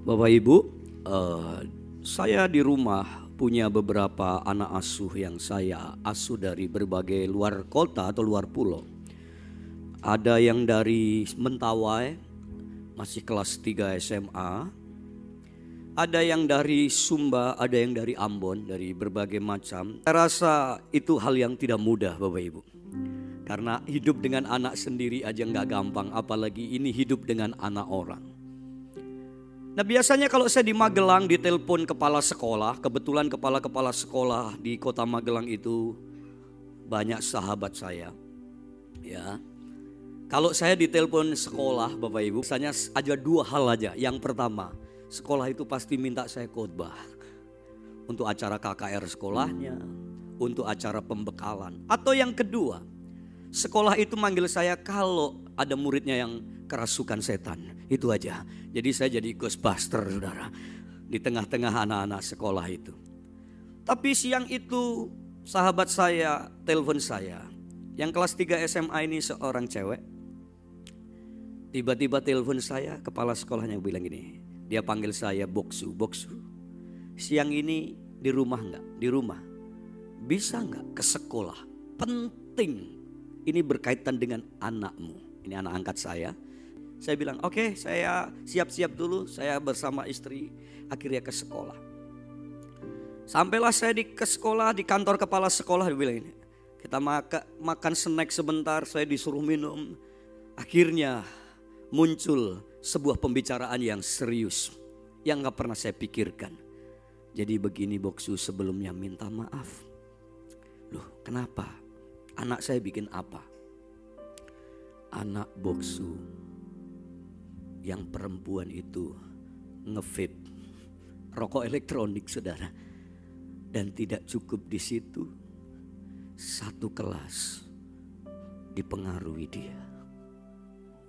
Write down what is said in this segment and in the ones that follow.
Bapak Ibu, saya di rumah punya beberapa anak asuh yang saya asuh dari berbagai luar kota atau luar pulau. Ada yang dari Mentawai, masih kelas 3 SMA. Ada yang dari Sumba, ada yang dari Ambon, dari berbagai macam. Saya rasa itu hal yang tidak mudah Bapak Ibu. Karena hidup dengan anak sendiri aja nggak gampang, apalagi ini hidup dengan anak orang. Nah biasanya kalau saya di Magelang ditelepon kepala sekolah, kebetulan kepala-kepala sekolah di kota Magelang itu banyak sahabat saya. Ya, kalau saya ditelepon sekolah Bapak Ibu, misalnya aja dua hal aja. Yang pertama, sekolah itu pasti minta saya khotbah untuk acara KKR sekolahnya, untuk acara pembekalan. Atau yang kedua, sekolah itu manggil saya kalau ada muridnya yang kerasukan setan. Itu aja. Jadi saya jadi ghostbuster saudara. Di tengah-tengah anak-anak sekolah itu. Tapi siang itu sahabat saya telepon saya. Yang kelas 3 SMA ini seorang cewek. Tiba-tiba telepon saya, kepala sekolahnya bilang gini. Dia panggil saya Boksu. Siang ini di rumah enggak? Di rumah. Bisa enggak ke sekolah? Penting. Ini berkaitan dengan anakmu. Ini anak angkat saya. Saya bilang oke, saya siap-siap dulu. Saya bersama istri akhirnya ke sekolah. Sampailah saya ke sekolah, di kantor kepala sekolah. Dia bilang ini, kita makan snack sebentar, saya disuruh minum. Akhirnya muncul sebuah pembicaraan yang serius, yang gak pernah saya pikirkan. Jadi begini Boksu, sebelumnya minta maaf. Loh kenapa? Anak saya bikin apa? Anak Boksu yang perempuan itu nge-vape rokok elektronik saudara. Dan tidak cukup di situ, satu kelas dipengaruhi dia.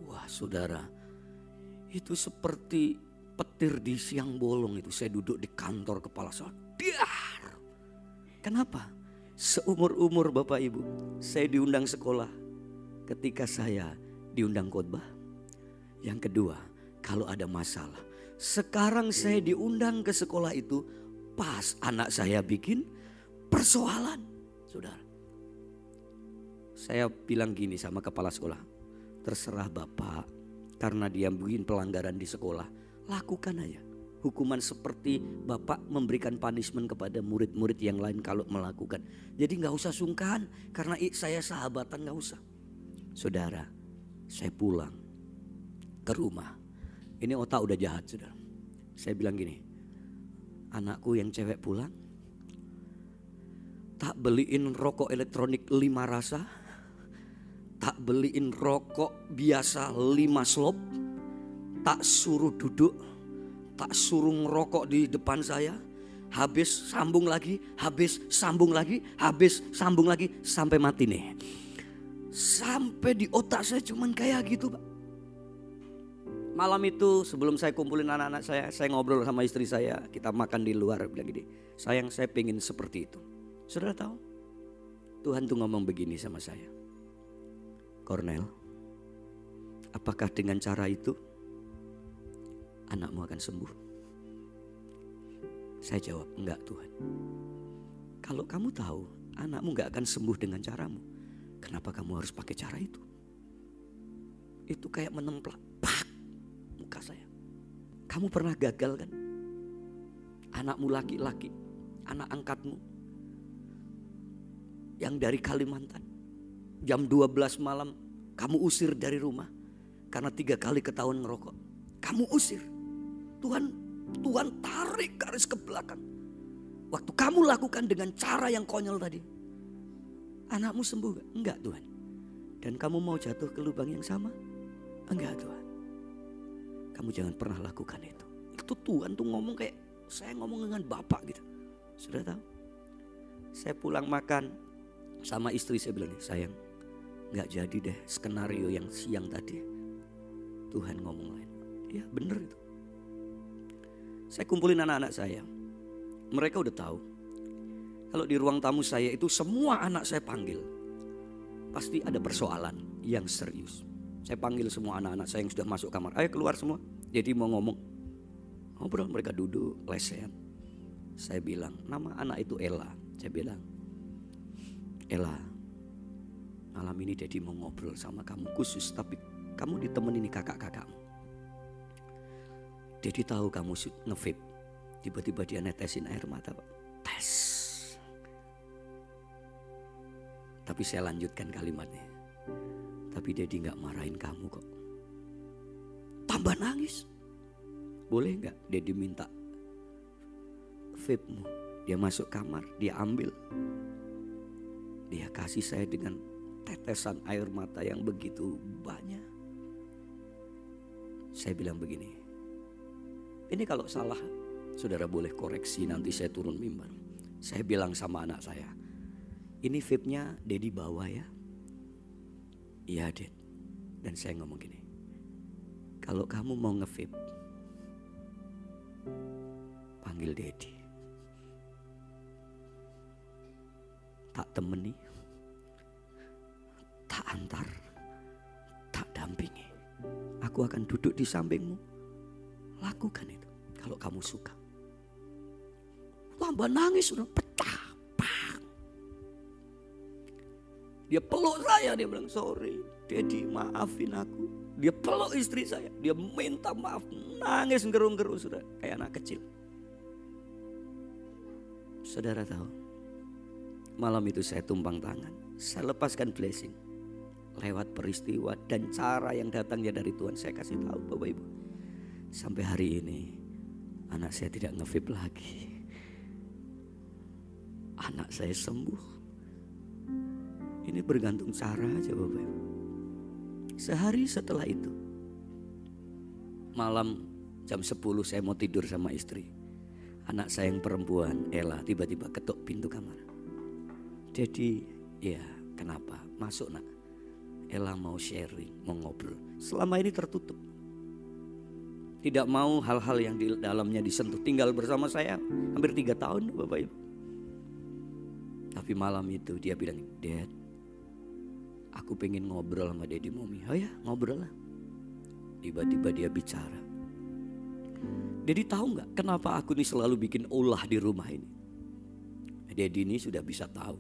Wah saudara, itu seperti petir di siang bolong itu. Saya duduk di kantor kepala sekolah. Dar. Kenapa? Seumur-umur Bapak Ibu, saya diundang sekolah ketika saya diundang khotbah. Yang kedua, kalau ada masalah. Sekarang saya diundang ke sekolah itu pas anak saya bikin persoalan. Saudara, saya bilang gini sama kepala sekolah. Terserah Bapak, karena dia bikin pelanggaran di sekolah, lakukan aja. Hukuman seperti Bapak memberikan punishment kepada murid-murid yang lain kalau melakukan. Jadi gak usah sungkan, karena saya sahabatan gak usah. Saudara, saya pulang ke rumah. Ini otak udah jahat saudara. Saya bilang gini, anakku yang cewek pulang, tak beliin rokok elektronik 5 rasa, tak beliin rokok biasa 5 slop, tak suruh duduk, tak suruh ngerokok di depan saya, habis sambung lagi, habis sambung lagi, habis sambung lagi, sampai mati nih. Sampai di otak saya cuman kayak gitu Pak. Malam itu sebelum saya kumpulin anak-anak saya ngobrol sama istri saya, kita makan di luar, bilang gini, sayang saya pengen seperti itu. Saudara tahu, Tuhan tuh ngomong begini sama saya, Cornel, apakah dengan cara itu anakmu akan sembuh? Saya jawab, enggak Tuhan. Kalau kamu tahu anakmu enggak akan sembuh dengan caramu, kenapa kamu harus pakai cara itu? Itu kayak menemplak muka saya. Kamu pernah gagal kan? Anakmu laki-laki, anak angkatmu yang dari Kalimantan, jam 12 malam kamu usir dari rumah karena 3 kali ketahuan ngerokok. Kamu usir. Tuhan tarik garis ke belakang. Waktu kamu lakukan dengan cara yang konyol tadi, anakmu sembuh gak? Enggak Tuhan. Dan kamu mau jatuh ke lubang yang sama? Enggak Tuhan. Kamu jangan pernah lakukan itu. Itu Tuhan tuh ngomong kayak saya ngomong dengan Bapak gitu. Sudah tahu? Saya pulang makan sama istri, saya bilang, sayang gak jadi deh skenario yang siang tadi. Tuhan ngomong lain. Ya bener itu. Saya kumpulin anak-anak saya. Mereka udah tahu. Kalau di ruang tamu saya itu semua anak saya panggil. Pasti ada persoalan yang serius. Saya panggil semua anak-anak saya yang sudah masuk kamar. Ayo keluar semua. Jadi mau ngomong. ngobrol, mereka duduk lesehan. Saya bilang, nama anak itu Ella. Saya bilang, Ella, malam ini Daddy mau ngobrol sama kamu khusus, tapi kamu ditemenin kakak-kakakmu. Daddy tahu kamu nge-vape. Tiba-tiba dia netesin air mata, Pak. Tes. Tapi saya lanjutkan kalimatnya. Tapi Daddy gak marahin kamu kok. Tambah nangis. Boleh gak Daddy minta vape-mu? Dia masuk kamar, dia ambil. Dia kasih saya dengan tetesan air mata yang begitu banyak. Saya bilang begini, ini kalau salah saudara boleh koreksi, nanti saya turun mimbar. Saya bilang sama anak saya, ini vape-nya Daddy bawa ya? Iya Dad. Dan saya ngomong gini, kalau kamu mau nge-vape, panggil Daddy. Tak temani, tak antar, tak dampingi. Aku akan duduk di sampingmu. Lakukan itu kalau kamu suka. Tambah nangis, sudah pecah. Bang. Dia peluk saya, dia bilang sorry Daddy, maafin aku. Dia peluk istri saya, dia minta maaf, nangis gerung-gerung, sudah kayak anak kecil. Saudara tahu, malam itu saya tumpang tangan, saya lepaskan blessing lewat peristiwa dan cara yang datangnya dari Tuhan. Saya kasih tahu Bapak Ibu, sampai hari ini anak saya tidak nge-vape lagi. Anak saya sembuh. Ini bergantung cara aja Bapak Ibu. Sehari setelah itu, malam jam 10 saya mau tidur sama istri. Anak saya yang perempuan, Ella, tiba-tiba ketuk pintu kamar. Jadi ya kenapa? Masuk nak. Ella mau sharing, mau ngobrol. Selama ini tertutup. Tidak mau hal-hal yang di dalamnya disentuh. Tinggal bersama saya hampir 3 tahun Bapak Ibu. Tapi malam itu dia bilang, Dad, aku pengen ngobrol sama Daddy Mommy. Oh ya, ngobrol lah. Tiba-tiba dia bicara. Daddy tahu gak kenapa aku ini selalu bikin ulah di rumah ini? Daddy ini sudah bisa tahu.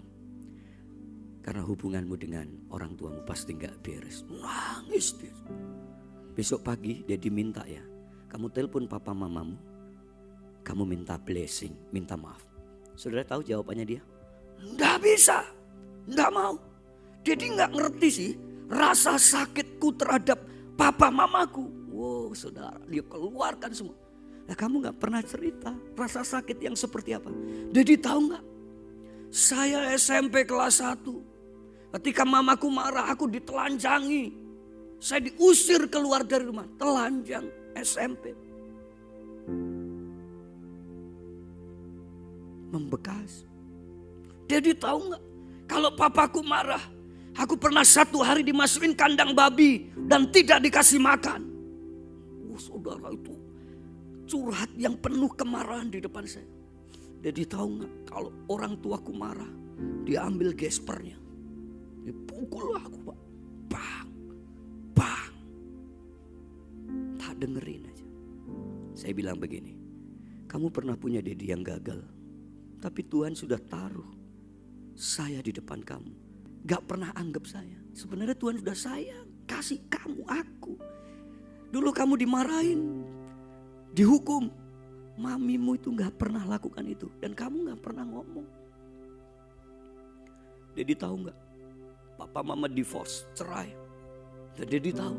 Karena hubunganmu dengan orang tuamu pasti gak beres. Nangis dia. Besok pagi dia diminta ya, kamu telepon papa mamamu, kamu minta blessing, minta maaf. Saudara tahu jawabannya dia? Nggak bisa, nggak mau. Jadi nggak ngerti sih rasa sakitku terhadap papa mamaku. Wow saudara, dia keluarkan semua. Nah kamu nggak pernah cerita rasa sakit yang seperti apa. Jadi tahu nggak? Saya SMP kelas 1. Ketika mamaku marah, aku ditelanjangi. Saya diusir keluar dari rumah, telanjang SMP. Membekas. Jadi tahu nggak? Kalau papaku marah, aku pernah 1 hari dimasukin kandang babi dan tidak dikasih makan. Saudara itu curhat yang penuh kemarahan di depan saya. Jadi tahu nggak? Kalau orang tuaku marah, dia ambil gespernya. Dipukul aku Pak. Bang. Bang. Tak dengerin aja. Saya bilang begini. Kamu pernah punya Daddy yang gagal. Tapi Tuhan sudah taruh saya di depan kamu. Gak pernah anggap saya. Sebenarnya Tuhan sudah sayang. Kasih kamu, aku. Dulu kamu dimarahin. Dihukum. Mamimu itu gak pernah lakukan itu. Dan kamu gak pernah ngomong. Daddy tahu gak? Papa mama divorce, cerai. Dan Daddy tahu.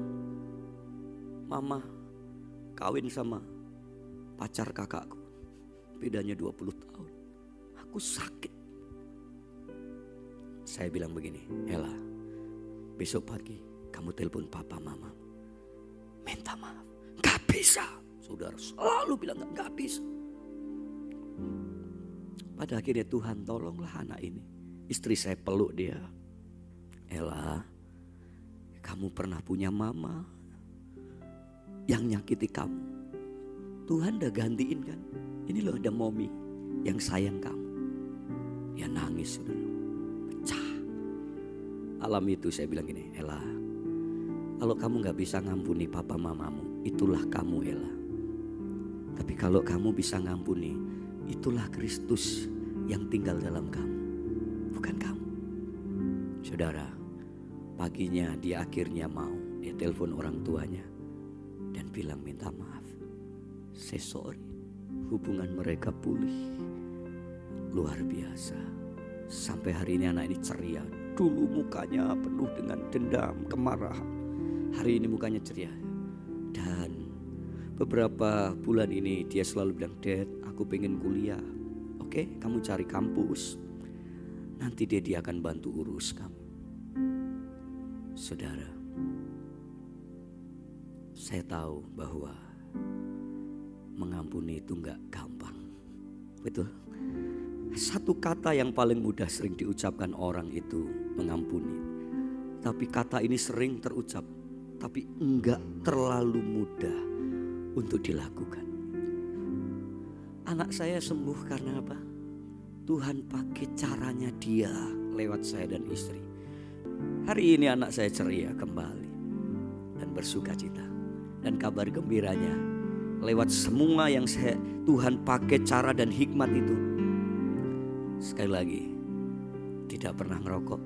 Mama kawin sama pacar kakakku. Bedanya 20 tahun. Aku sakit. Saya bilang begini, Ella, besok pagi kamu telepon papa mama. Minta maaf. Gak bisa. Saudara selalu bilang gak bisa. Pada akhirnya Tuhan tolonglah anak ini. Istri saya peluk dia. Ella, kamu pernah punya mama yang nyakiti kamu. Tuhan udah gantiin kan. Ini loh ada mommy yang sayang kamu. Dia nangis saudara. Pecah. Alam itu saya bilang gini, Ella, kalau kamu gak bisa ngampuni papa mamamu, itulah kamu Ella. Tapi kalau kamu bisa ngampuni, itulah Kristus yang tinggal dalam kamu, bukan kamu. Saudara, paginya dia akhirnya mau. Dia telepon orang tuanya dan bilang minta maaf. Saya sorry. Hubungan mereka pulih. Luar biasa. Sampai hari ini anak ini ceria. Dulu mukanya penuh dengan dendam, kemarahan. Hari ini mukanya ceria. Dan beberapa bulan ini dia selalu bilang, Dad, aku pengen kuliah. Oke, kamu cari kampus. Nanti dia akan bantu urus kamu. Saudara, saya tahu bahwa mengampuni itu gak gampang. Betul? Satu kata yang paling mudah sering diucapkan orang itu mengampuni. Tapi kata ini sering terucap, tapi enggak terlalu mudah untuk dilakukan. Anak saya sembuh karena apa? Tuhan pakai caranya dia lewat saya dan istri. Hari ini anak saya ceria kembali dan bersuka cita. Dan kabar gembiranya lewat semua yang Tuhan pakai cara dan hikmat itu. Sekali lagi, tidak pernah ngerokok,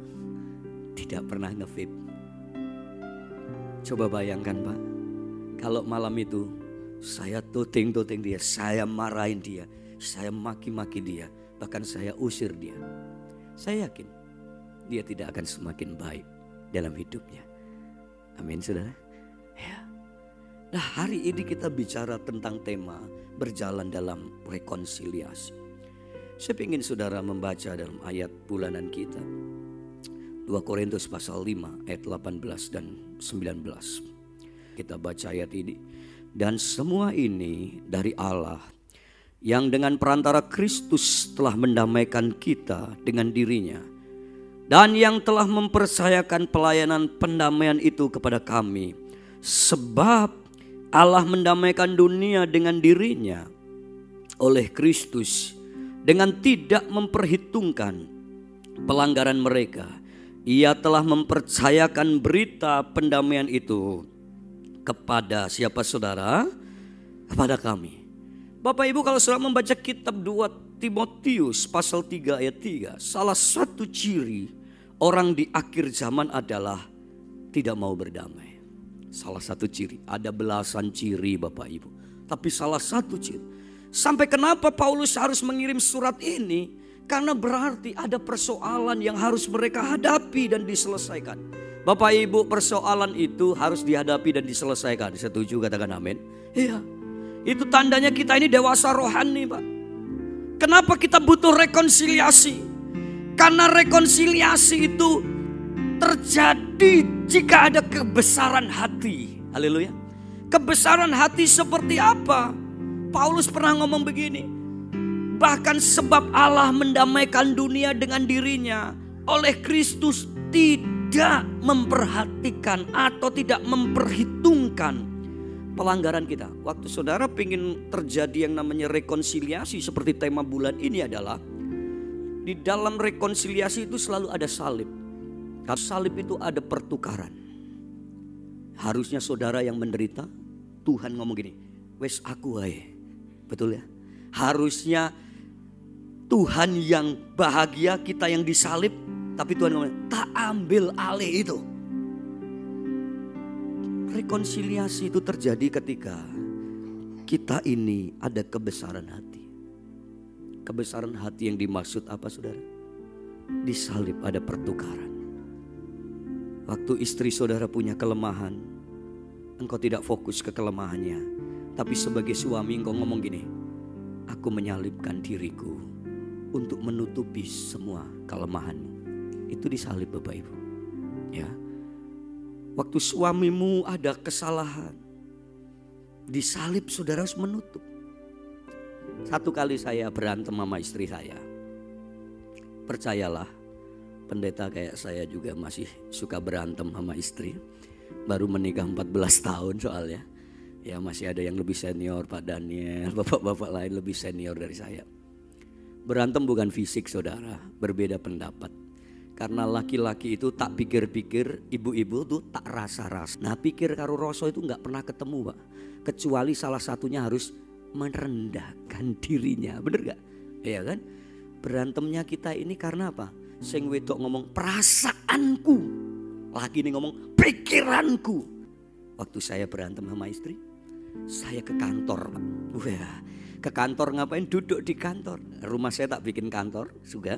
tidak pernah nge-vape. Coba bayangkan Pak, kalau malam itu saya toting-toting dia, saya marahin dia, saya maki-maki dia, bahkan saya usir dia. Saya yakin dia tidak akan semakin baik dalam hidupnya. Amin saudara. Ya. Nah hari ini kita bicara tentang tema berjalan dalam rekonsiliasi. Saya ingin saudara membaca dalam ayat bulanan kita. 2 Korintus pasal 5 ayat 18 dan 19. Kita baca ayat ini. Dan semua ini dari Allah yang dengan perantara Kristus telah mendamaikan kita dengan dirinya. Dan yang telah mempercayakan pelayanan pendamaian itu kepada kami. Sebab Allah mendamaikan dunia dengan dirinya oleh Kristus. Dengan tidak memperhitungkan pelanggaran mereka. Ia telah mempercayakan berita pendamaian itu kepada siapa saudara? Kepada kami. Bapak Ibu kalau saudara membaca kitab 2 Timotius pasal 3 ayat 3. Salah satu ciri orang di akhir zaman adalah tidak mau berdamai. Salah satu ciri. Ada belasan ciri Bapak Ibu. Tapi salah satu ciri. Sampai kenapa Paulus harus mengirim surat ini? Karena berarti ada persoalan yang harus mereka hadapi dan diselesaikan. Bapak Ibu, persoalan itu harus dihadapi dan diselesaikan. Setuju katakan amin? Iya. Itu tandanya kita ini dewasa rohani Pak. Kenapa kita butuh rekonsiliasi? Karena rekonsiliasi itu terjadi jika ada kebesaran hati. Haleluya. Kebesaran hati seperti apa? Paulus pernah ngomong begini. Bahkan sebab Allah mendamaikan dunia dengan dirinya oleh Kristus tidak memperhatikan atau tidak memperhitungkan pelanggaran kita. Waktu saudara ingin terjadi yang namanya rekonsiliasi seperti tema bulan ini adalah di dalam rekonsiliasi itu selalu ada salib. Karena salib itu ada pertukaran. Harusnya saudara yang menderita, Tuhan ngomong gini, wes aku wae. Betul ya? Harusnya Tuhan yang bahagia, kita yang disalib. Tapi Tuhan ngomong, tak ambil alih itu. Rekonsiliasi itu terjadi ketika kita ini ada kebesaran hati. Kebesaran hati yang dimaksud apa saudara? Disalib ada pertukaran. Waktu istri saudara punya kelemahan, engkau tidak fokus ke kelemahannya. Tapi sebagai suami engkau ngomong gini, aku menyalibkan diriku untuk menutupi semua kelemahanmu. Itu disalib Bapak Ibu. Ya. Waktu suamimu ada kesalahan, disalib saudara harus menutup. Satu kali saya berantem sama istri saya. Percayalah, pendeta kayak saya juga masih suka berantem sama istri. Baru menikah 14 tahun soalnya. Ya masih ada yang lebih senior, Pak Daniel, bapak-bapak lain lebih senior dari saya. Berantem bukan fisik saudara, berbeda pendapat. Karena laki-laki itu tak pikir-pikir, ibu-ibu tuh tak rasa-rasa. Nah pikir karo rasa itu gak pernah ketemu Pak. Kecuali salah satunya harus merendahkan dirinya. Bener gak? Iya kan? Berantemnya kita ini karena apa? Sing wedok ngomong perasaanku, laki ini ngomong pikiranku. Waktu saya berantem sama istri, saya ke kantor, Pak. Wah, ke kantor ngapain? Duduk di kantor. Rumah saya tak bikin kantor juga.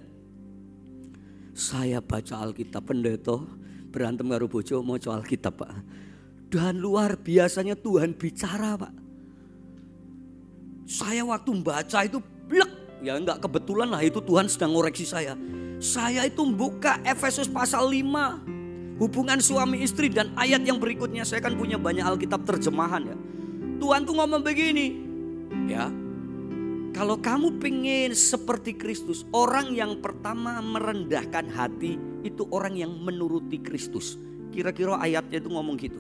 Saya baca Alkitab, pendeta berantem karo bojo mau Alkitab, Pak. Dan luar biasanya Tuhan bicara, Pak. Saya waktu membaca itu blek, ya enggak kebetulan lah, itu Tuhan sedang ngoreksi saya. Saya itu buka Efesus pasal 5, hubungan suami istri, dan ayat yang berikutnya. Saya kan punya banyak Alkitab terjemahan ya. Tuhan tuh ngomong begini, ya. Kalau kamu pengen seperti Kristus, orang yang pertama merendahkan hati itu orang yang menuruti Kristus. Kira-kira ayatnya itu ngomong gitu.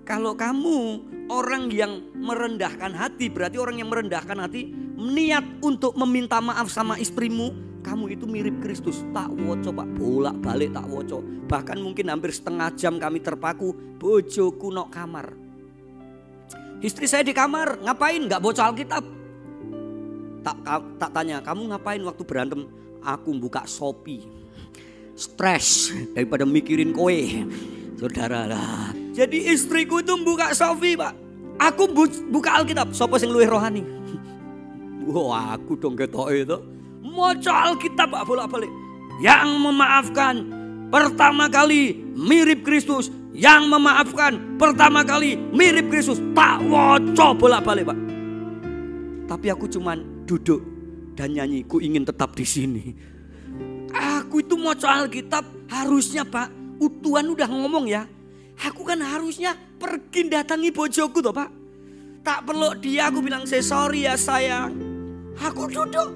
Kalau kamu orang yang merendahkan hati, berarti orang yang merendahkan hati niat untuk meminta maaf sama istrimu, kamu itu mirip Kristus. Tak woco, Pak, bolak balik tak woco. Bahkan mungkin hampir setengah jam kami terpaku, bojoku nok kamar. Istri saya di kamar, ngapain? Gak baca Alkitab. Tak tanya, kamu ngapain waktu berantem? Aku buka Shopee. Stres daripada mikirin kowe. Saudara lah. Jadi istriku itu buka Shopee, Pak. Aku buka Alkitab. Sopo sing luwih rohani? Wah, aku dong ketok itu. Maca Alkitab, Pak, bolak-balik. Yang memaafkan pertama kali mirip Kristus. Yang memaafkan pertama kali mirip Kristus. Tak waca bolak-balik, Pak. Tapi aku cuman duduk dan nyanyi, ku ingin tetap di sini. Aku itu maca Alkitab harusnya, Pak, Tuhan udah ngomong ya. Aku kan harusnya pergi datangi bojoku toh, Pak. Tak perlu dia aku bilang saya sorry ya sayang. Aku duduk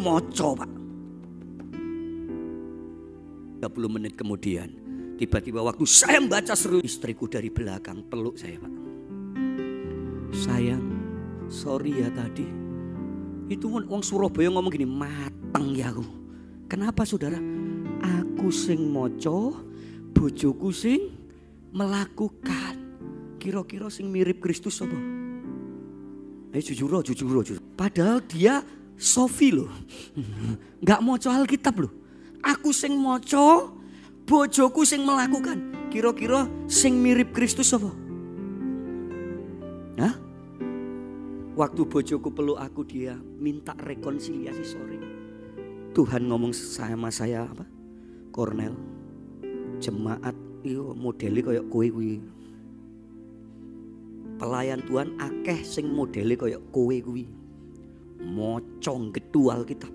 moco, Pak. 30 menit kemudian tiba-tiba waktu saya membaca serius, istriku dari belakang peluk saya, Pak. Sayang, sorry ya tadi. Itu wong Surabaya ngomong gini, mateng ya aku. Kenapa saudara? Aku sing moco, bojoku sing melakukan. Kira-kira sing mirip Kristus apa? Jujur. Padahal dia Sofi loh. Gak moco Alkitab loh. Aku sing moco, bojoku sing melakukan. Kira-kira sing mirip Kristus apa? Hah? Waktu bojoku peluk aku, dia minta rekonsiliasi, sorry. Tuhan ngomong sama saya apa? Kornel, jemaat iyo modeli kayak kowe kuwi. Pelayan Tuhan akeh sing modeli kayak kowe kuwi. Mocong gedhu Alkitab.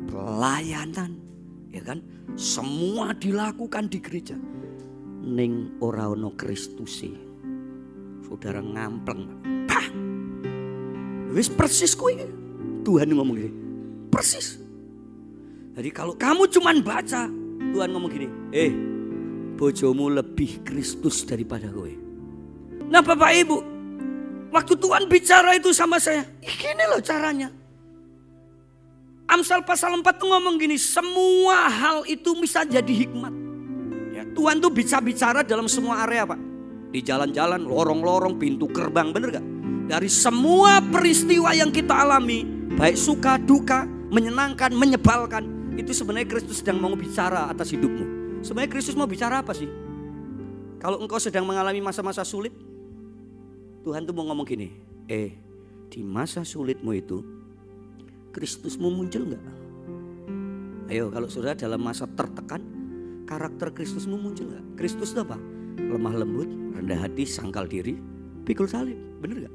Pelayanan, ya kan? Semua dilakukan di gereja. Ning ora ono Kristuse. Saudara ngampleng. Bah! Wis persis kowe. Tuhan ngomong gini. Persis. Jadi kalau kamu cuman baca, Tuhan ngomong gini, bojomu lebih Kristus daripada kowe. Nah Bapak Ibu, waktu Tuhan bicara itu sama saya, gini loh caranya. Amsal pasal 4 tuh ngomong gini, semua hal itu bisa jadi hikmat. Ya, Tuhan tuh bisa bicara dalam semua area, Pak. Di jalan-jalan, lorong-lorong, pintu gerbang, bener gak? Dari semua peristiwa yang kita alami, baik suka, duka, menyenangkan, menyebalkan, itu sebenarnya Kristus sedang mau bicara atas hidupmu. Sebenarnya Kristus mau bicara apa sih? Kalau engkau sedang mengalami masa-masa sulit, Tuhan tuh mau ngomong gini, di masa sulitmu itu, Kristusmu muncul gak? Ayo kalau saudara dalam masa tertekan, karakter Kristusmu muncul gak? Kristus itu apa? Lemah lembut, rendah hati, sangkal diri, pikul salib, bener gak?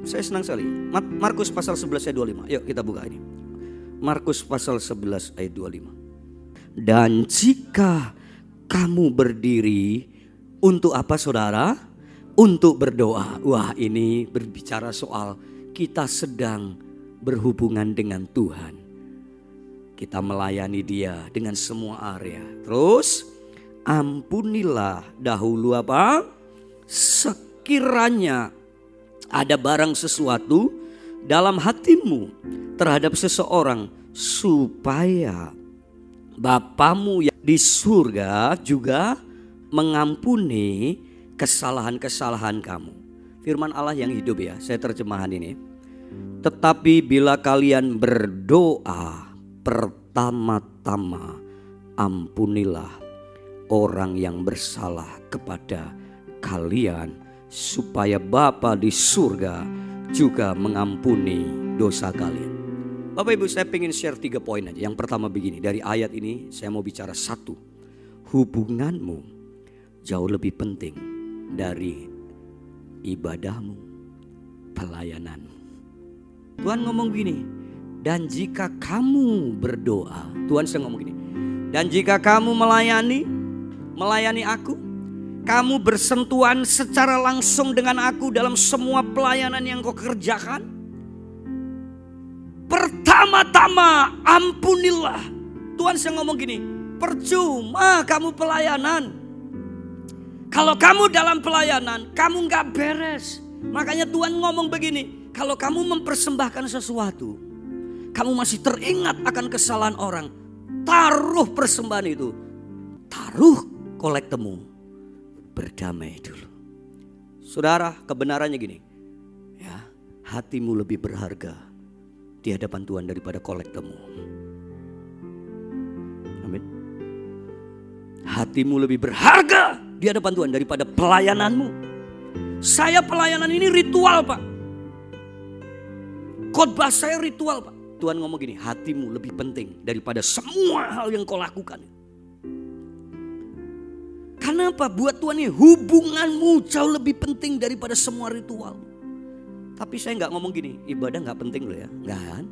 Saya senang sekali. Markus pasal 11 ayat 25. Yuk kita buka ini. Markus pasal 11 ayat 25. Dan jika kamu berdiri untuk apa saudara? Untuk berdoa. Wah, ini berbicara soal kita sedang berhubungan dengan Tuhan. Kita melayani Dia dengan semua area. Terus ampunilah dahulu apa? Sekiranya ada barang sesuatu dalam hatimu terhadap seseorang, supaya Bapamu yang di surga juga mengampuni kesalahan-kesalahan kamu. firman Allah yang hidup ya. Saya terjemahan ini. Tetapi bila kalian berdoa, pertama-tama ampunilah orang yang bersalah kepada kalian, supaya Bapa di surga juga mengampuni dosa kalian. Bapak Ibu, saya pengen share 3 poin aja. Yang pertama begini, dari ayat ini saya mau bicara 1. Hubunganmu jauh lebih penting dari ibadahmu, pelayananmu. Tuhan ngomong gini, dan jika kamu berdoa, Tuhan sedang ngomong gini, dan jika kamu melayani aku, kamu bersentuhan secara langsung dengan aku dalam semua pelayanan yang kau kerjakan, pertama-tama ampunilah. Tuhan sedang ngomong gini, percuma kamu pelayanan. Kalau kamu dalam pelayanan, kamu gak beres. Makanya Tuhan ngomong begini, kalau kamu mempersembahkan sesuatu, kamu masih teringat akan kesalahan orang, taruh persembahan itu, taruh kolektemu, berdamai dulu. Saudara, kebenarannya gini, ya, hatimu lebih berharga di hadapan Tuhan daripada kolektemu. Amin. Hatimu lebih berharga di hadapan Tuhan daripada pelayananmu. Saya pelayanan ini ritual, Pak. Khotbah saya ritual, Pak. Tuhan ngomong gini, hatimu lebih penting daripada semua hal yang kau lakukan. Kenapa? Buat Tuhan ini hubunganmu jauh lebih penting daripada semua ritual. Tapi saya gak ngomong gini, ibadah gak penting loh ya. Enggak kan?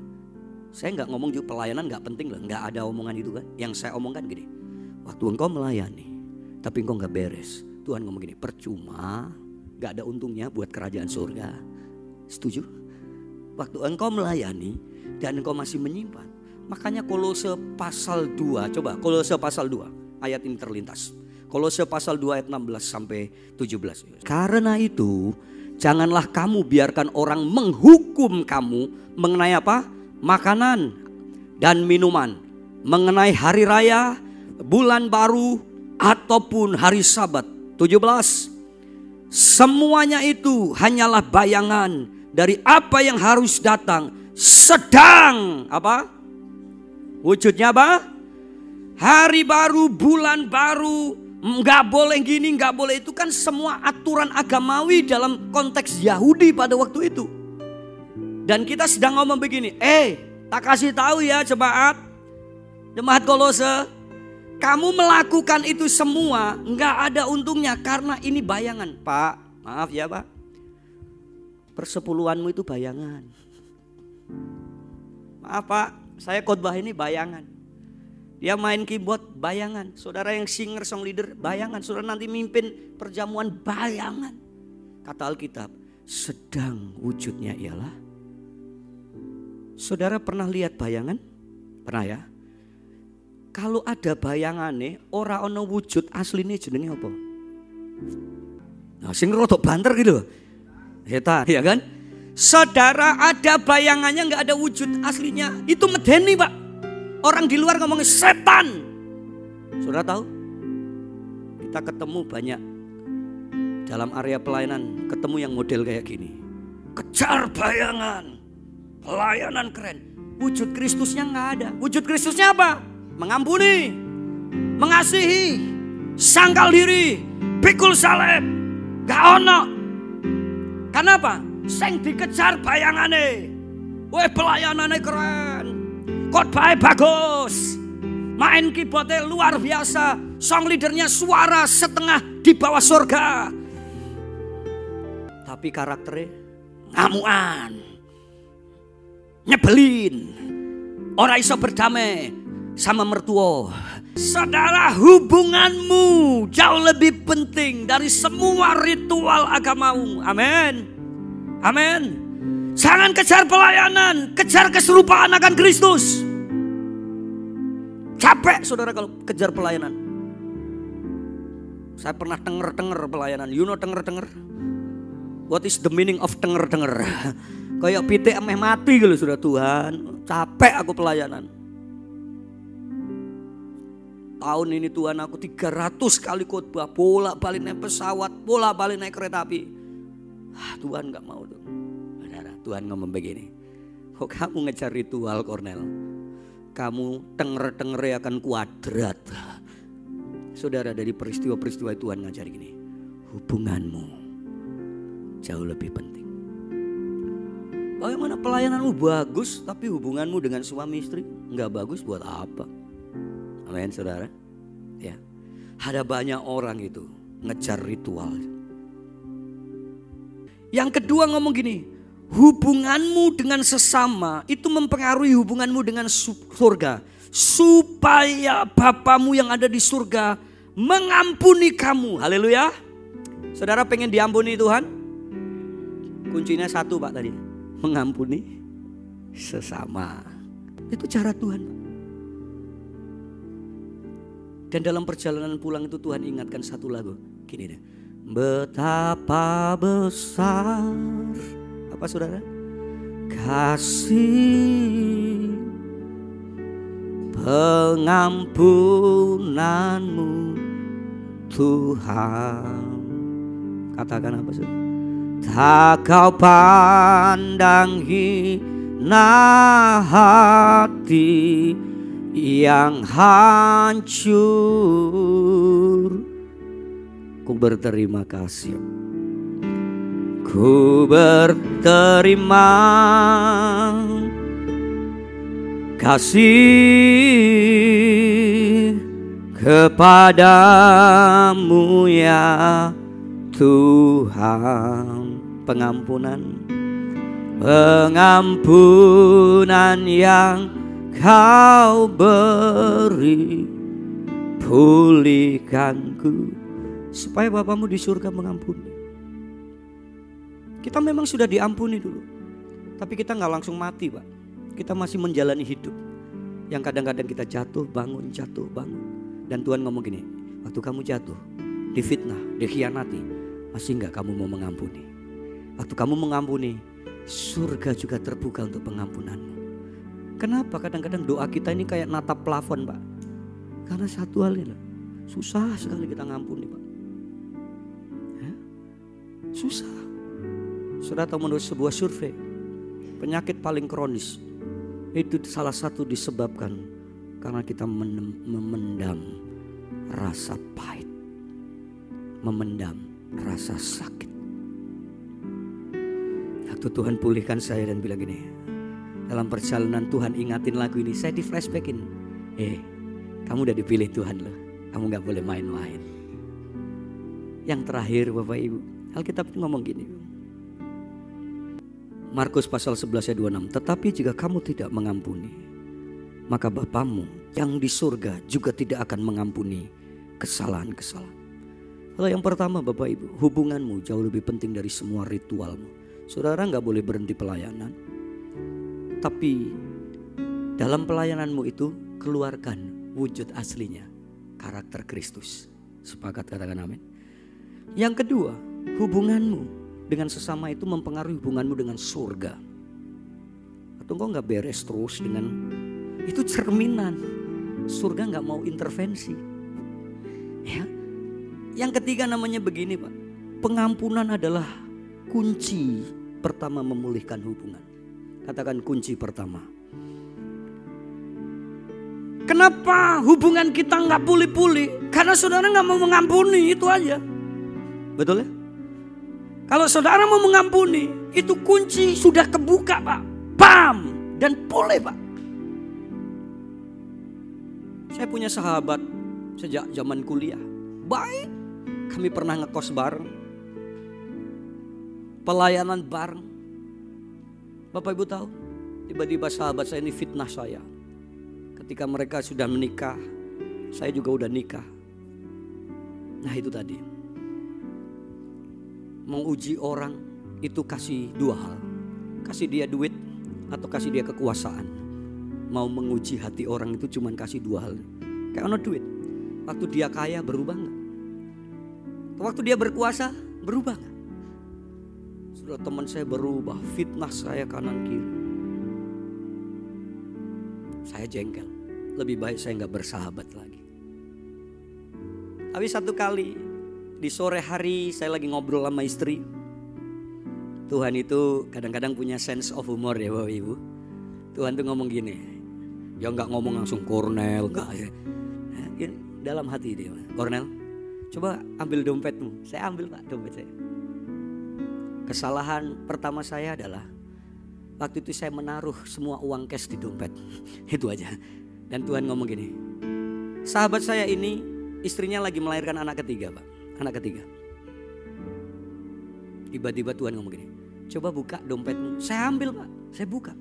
Saya gak ngomong juga pelayanan gak penting loh. Gak ada omongan itu kan. Yang saya omongkan gini, waktu engkau melayani tapi engkau gak beres, Tuhan ngomong gini, percuma, gak ada untungnya buat kerajaan surga. Setuju? Waktu engkau melayani dan engkau masih menyimpan. Makanya Kolose pasal 2, coba Kolose pasal 2, ayat ini terlintas. Kolose pasal 2 ayat 16 sampai 17. Karena itu janganlah kamu biarkan orang menghukum kamu mengenai apa? Makanan dan minuman, mengenai hari raya, bulan baru, ataupun hari Sabat. 17. Semuanya itu hanyalah bayangan dari apa yang harus datang. Sedang apa? Wujudnya apa? Hari baru, bulan baru, nggak boleh gini, nggak boleh itu, kan semua aturan agamawi dalam konteks Yahudi pada waktu itu. Dan kita sedang ngomong begini, tak kasih tahu ya jemaat Kolose, kamu melakukan itu semua nggak ada untungnya karena ini bayangan. Pak, maaf ya Pak, persepuluhanmu itu bayangan. Maaf Pak, saya khotbah ini bayangan. Dia main keyboard, bayangan. Saudara yang singer, song leader, bayangan. Saudara nanti mimpin perjamuan, bayangan. Kata Alkitab, sedang wujudnya ialah. Saudara pernah lihat bayangan? Pernah ya? Kalau ada bayangan nih, ora ono wujud aslinya jenenge apa? Nah, sing rodok banter gitu. Setan, ya kan? Saudara, ada bayangannya nggak ada wujud aslinya, itu medeni Pak. Orang di luar ngomongin setan. Saudara tahu? Kita ketemu banyak dalam area pelayanan, ketemu yang model kayak gini. Kejar bayangan, pelayanan keren. Wujud Kristusnya nggak ada. Wujud Kristusnya apa? Mengampuni, mengasihi, sangkal diri, pikul salib. Gak ono. Kenapa? Sing dikejar bayangane. Weh, pelayanannya keren, khotbahnya bagus, main keyboardnya luar biasa, song leadernya suara setengah di bawah surga. Tapi karakternya ngamuan, nyebelin, ora iso berdamai sama mertua. Saudara, hubunganmu jauh lebih penting dari semua ritual agamamu. Amin. Amin. Jangan kejar pelayanan, kejar keserupaan akan Kristus. Capek saudara kalau kejar pelayanan. Saya pernah denger pelayanan. You know denger? What is the meaning of denger? Kayak pitik ameh mati gitu sudah. Tuhan, capek aku pelayanan. Tahun ini Tuhan aku 300 kali khotbah, bolak-balik naik pesawat, bolak-balik naik kereta api. Tuhan gak mau tuh. Saudara, Tuhan ngomong begini, kok kamu ngejar ritual Kornel, kamu tenger-tenger akan kuadrat. Saudara, dari peristiwa-peristiwa Tuhan ngajar gini, hubunganmu jauh lebih penting. Bagaimana pelayananmu bagus tapi hubunganmu dengan suami istri nggak bagus, buat apa? Amin, saudara. Ya, ada banyak orang itu ngejar ritual. Yang kedua ngomong gini, hubunganmu dengan sesama itu mempengaruhi hubunganmu dengan surga. Supaya Bapamu yang ada di surga mengampuni kamu. Haleluya. Saudara pengen diampuni Tuhan? Kuncinya satu Pak tadi. Mengampuni sesama. Itu cara Tuhan Pak. Dan dalam perjalanan pulang itu Tuhan ingatkan satu lagu. Gini deh. Betapa besar, apa saudara? Kasih pengampunanmu Tuhan. Katakan apa saudara? Tak kau pandang hina hati yang hancur. Ku berterima kasih. Ku berterima kasih kepadamu ya Tuhan. Pengampunan yang kau beri, pulihkanku supaya Bapamu di surga mengampuni. Kita memang sudah diampuni dulu, tapi kita gak langsung mati Pak. Kita masih menjalani hidup yang kadang-kadang kita jatuh bangun. Dan Tuhan ngomong gini, waktu kamu jatuh, difitnah, dikhianati, masih gak kamu mau mengampuni? Waktu kamu mengampuni, surga juga terbuka untuk pengampunanmu. Kenapa kadang-kadang doa kita ini kayak natap plafon Pak? Karena satu hal ini, susah sekali kita ngampuni Pak. Susah. Sudah tahu menurut sebuah survei, penyakit paling kronis itu salah satu disebabkan karena kita memendam rasa pahit, memendam rasa sakit. Waktu Tuhan pulihkan saya dan bilang gini, dalam perjalanan Tuhan ingatin lagu ini, saya di flashbackin. Kamu udah dipilih Tuhan loh, kamu gak boleh main-main. Yang terakhir Bapak Ibu, Alkitab ngomong gini, Markus pasal 11 ayat 26, tetapi jika kamu tidak mengampuni, maka Bapamu yang di surga juga tidak akan mengampuni kesalahan-kesalahan. Kalau yang pertama Bapak Ibu, hubunganmu jauh lebih penting dari semua ritualmu. Saudara gak boleh berhenti pelayanan, tapi dalam pelayananmu itu keluarkan wujud aslinya, karakter Kristus. Sepakat katakan amin. Yang kedua, hubunganmu dengan sesama itu mempengaruhi hubunganmu dengan surga. Atau engkau gak beres terus dengan, itu cerminan surga gak mau intervensi ya. Yang ketiga namanya begini Pak, pengampunan adalah kunci pertama memulihkan hubungan. Katakan kunci pertama. Kenapa hubungan kita gak pulih-pulih? Karena saudara gak mau mengampuni, itu aja. Betul ya? Kalau saudara mau mengampuni, itu kunci sudah kebuka Pak. Bam! Dan pulih Pak. Saya punya sahabat sejak zaman kuliah. Baik. Kami pernah ngekos bareng. Pelayanan bareng. Bapak Ibu tahu, tiba-tiba sahabat saya ini fitnah saya. Ketika mereka sudah menikah, saya juga udah nikah. Nah itu tadi. Menguji orang itu kasih dua hal. Kasih dia duit atau kasih dia kekuasaan. Mau menguji hati orang itu cuma kasih dua hal. Kayak ono duit. Waktu dia kaya berubah gak? Waktu dia berkuasa berubah gak? Sudah teman saya berubah, fitnah saya kanan kiri. Saya jengkel. Lebih baik saya gak bersahabat lagi. Tapi satu kali di sore hari saya lagi ngobrol sama istri. Tuhan itu kadang-kadang punya sense of humor ya Bapak Ibu. Tuhan tuh ngomong gini, ya nggak ngomong langsung Kornel, nggak ya. Dalam hati dia, Kornel, coba ambil dompetmu. Saya ambil Pak dompet saya. Kesalahan pertama saya adalah waktu itu saya menaruh semua uang cash di dompet. Itu aja. Dan Tuhan ngomong gini, sahabat saya ini istrinya lagi melahirkan anak ketiga Pak. Anak ketiga. Tiba-tiba Tuhan ngomong gini, coba buka dompetmu. Saya ambil Pak, saya buka.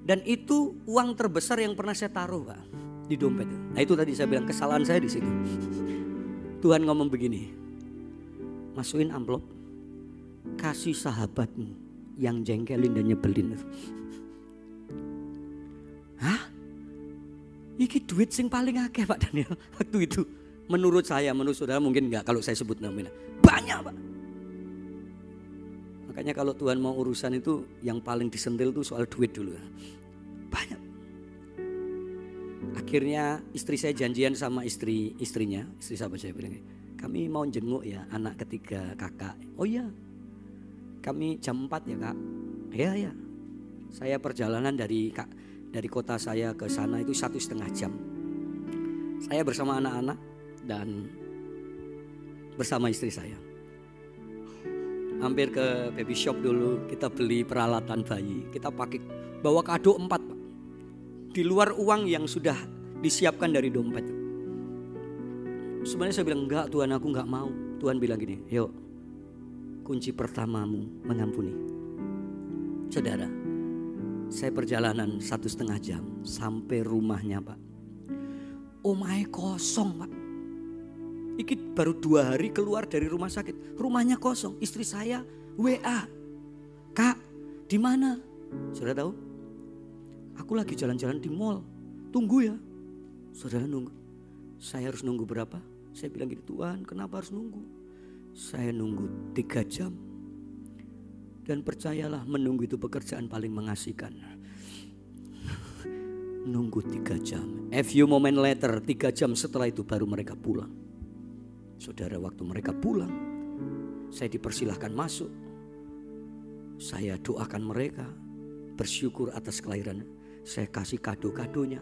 Dan itu uang terbesar yang pernah saya taruh Pak, di dompet. Nah itu tadi saya bilang kesalahan saya di situ. Tuhan ngomong begini, masukin amplop, kasih sahabatmu yang jengkelin dan nyebelin. Hah? Iki duit sing paling akeh Pak Daniel waktu itu. Menurut saya, menurut saudara mungkin enggak kalau saya sebut namanya. Banyak Pak. Makanya kalau Tuhan mau urusan itu yang paling disentil itu soal duit dulu. Banyak. Akhirnya istri saya janjian sama istrinya, istri sahabat saya bilang, kami mau jenguk ya anak ketiga kakak. Oh iya, kami jam 4 ya Kak. Ya. Saya perjalanan dari kota saya ke sana itu 1,5 jam. Saya bersama anak-anak dan bersama istri saya. Hampir ke baby shop dulu, kita beli peralatan bayi. Kita bawa kado 4 Pak. Di luar uang yang sudah disiapkan dari dompet. Sebenarnya saya bilang enggak Tuhan, aku enggak mau. Tuhan bilang gini, yuk kunci pertamamu mengampuni. Saudara, saya perjalanan 1,5 jam sampai rumahnya Pak. Omahe kosong Pak. Iki baru 2 hari keluar dari rumah sakit, rumahnya kosong. Istri saya WA, Kak, di mana? Saudara tahu? Aku lagi jalan-jalan di mall. Tunggu ya. Saudara nunggu. Saya harus nunggu berapa? Saya bilang gitu, Tuhan, kenapa harus nunggu? Saya nunggu 3 jam. Dan percayalah, menunggu itu pekerjaan paling mengasihkan. Nunggu 3 jam. A few moment later, 3 jam setelah itu baru mereka pulang. Saudara, waktu mereka pulang, saya dipersilahkan masuk. Saya doakan mereka, bersyukur atas kelahiran. Saya kasih kado-kadonya.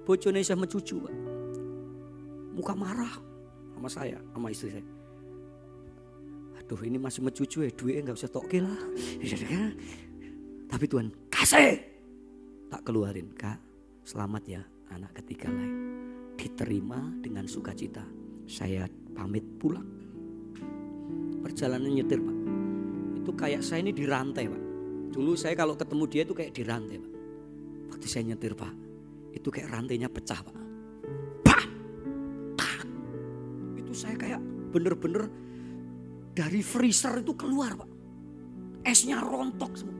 Bojone saya mencucu Pak. Muka marah sama saya, sama istri saya. Aduh, ini masih mencucu ya, duitnya gak usah toke lah. Tapi Tuhan kasih. Tak keluarin, Kak, selamat ya anak ketiga lain. Diterima dengan sukacita. Saya pamit pulang. Perjalanan nyetir Pak. Itu kayak saya ini dirantai Pak. Dulu saya kalau ketemu dia itu kayak dirantai Pak. Waktu saya nyetir Pak, itu kayak rantainya pecah Pak. Pak! Itu saya kayak bener-bener dari freezer itu keluar Pak. Esnya rontok semua.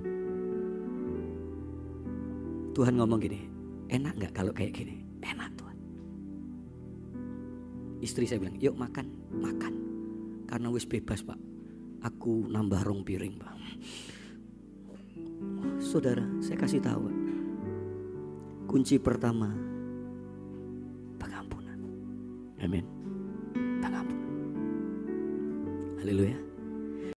Tuhan ngomong gini, enak gak kalau kayak gini? Enak Tuhan. Istri saya bilang, yuk makan. Karena wis bebas Pak. Aku nambah 2 piring Pak. Saudara, saya kasih tahu Pak. Kunci pertama, pengampunan. Amin. Pengampunan. Haleluya.